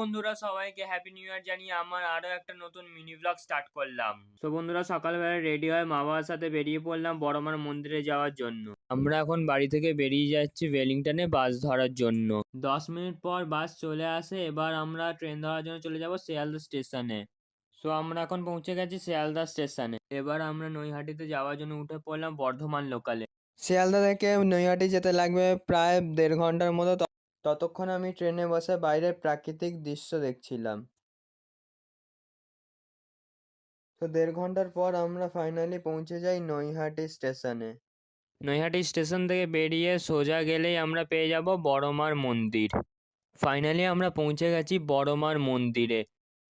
বন্ধুরা, সবাইকে happy new year জানিয়ে আমার আরো একটা নতুন মিনি ব্লগ স্টার্ট করলাম। তো বন্ধুরা, সকালবেলা রেডি হয়ে মা বাবার সাথে বেরিয়ে পড়লাম বড়মার মন্দিরে যাওয়ার জন্য। আমরা এখন বাড়ি থেকে বেরিয়ে যাচ্ছি ওয়েলিংটনে বাস ধরার জন্য। 10 মিনিট পর বাস চলে আসে। এবার আমরা ট্রেন ধরার জন্য চলে যাব শিয়ালদা স্টেশনে। তো আমরা এখন পৌঁছে গেছি শিয়ালদা স্টেশনে। এবার আমরা নৈহাটিতে যাওয়ার জন্য উঠে পড়লাম বর্ধমান লোকালে। শিয়ালদা থেকে নৈহাটি যেতে লাগবে প্রায় 1.5 ঘন্টার মতো। ততক্ষণ আমি ট্রেনে বসে বাইরের প্রাকৃতিক দৃশ্য দেখছিলাম। তো 1.5 ঘন্টার পর আমরা ফাইনালি পৌঁছে যাই নৈহাটি স্টেশনে। নৈহাটি স্টেশন থেকে বেরিয়ে সোজা গেলেই আমরা পেয়ে যাব বড়মার মন্দির। ফাইনালি আমরা পৌঁছে গেছি বড়মার মন্দিরে।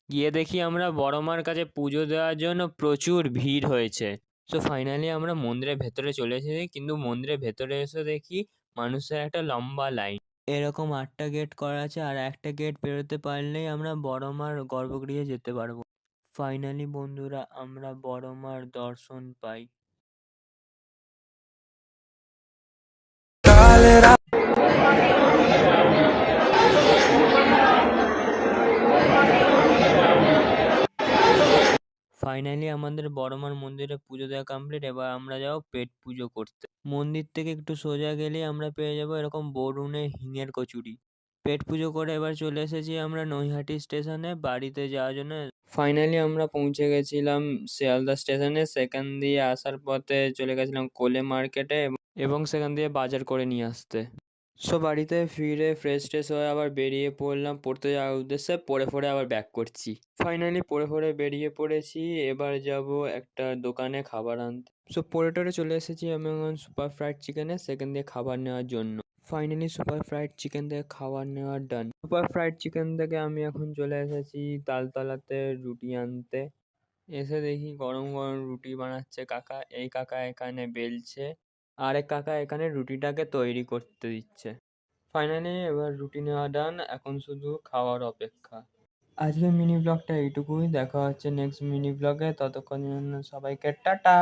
গিয়ে দেখি আমরা বড়মার কাছে পুজো দেওয়ার জন্য প্রচুর ভিড় হয়েছে। তো ফাইনালি আমরা মন্দিরের ভেতরে চলে এসেছি, কিন্তু মন্দিরের ভেতরে এসে দেখি মানুষের একটা লম্বা লাইন। এরকম 8টা গেট করা আছে, আর একটা গেট পেরোতে পারলেই আমরা বড়মার গর্ভগৃহে যেতে পারবো। ফাইনালি বন্ধুরা, আমরা বড়মার দর্শন পাই। ফাইনালি আমাদের বড়মার মন্দিরে পুজো দেওয়া কমপ্লিট। এবার আমরা যাবো পেট পুজো করতে। মন্দির থেকে একটু সোজা গেলেই আমরা পেয়ে যাবো এরকম বরুণে হিঙের কচুরি। পেট পুজো করে এবার চলে এসেছি আমরা নৈহাটি স্টেশনে বাড়িতে যাওয়ার জন্য। ফাইনালি আমরা পৌঁছে গেছিলাম শিয়ালদা স্টেশনে। সেখান দিয়ে আসার পথে চলে গেছিলাম কোলে মার্কেটে এবং সেখান দিয়ে বাজার করে নিয়ে আসতে। সো বাড়িতে ফিরে ফ্রেশ ট্রেশ হয়ে আবার বেরিয়ে পড়লাম পড়তে যাওয়ার উদ্দেশ্যে। পড়ে আবার ব্যাক করছি। ফাইনালি পড়ে বেরিয়ে পড়েছি। এবার যাব একটা দোকানে খাবার আনতে। সো পড়ে চলে এসেছি আমি এখন সুপার ফ্রাইড চিকেনে, সেখান দিয়ে খাবার নেওয়ার জন্য। ফাইনালি সুপার ফ্রাইড চিকেন থেকে খাবার নেওয়ার ডান। সুপার ফ্রাইড চিকেন থেকে আমি এখন চলে এসেছি তালতলাতে রুটি আনতে। এসে দেখি গরম গরম রুটি বানাচ্ছে কাকা। এই কাকা এখানে বেলছে, আরেক কাকা এখানে রুটিটাকে তৈরি করতে দিচ্ছে। ফাইনালি এবার রুটি নেওয়া ডান, এখন শুধু খাওয়ার অপেক্ষা। আজকের মিনি ব্লগটা এইটুকুই। দেখা হচ্ছে নেক্সট মিনি ব্লগে। ততক্ষণ জন্য সবাইকে টাটা।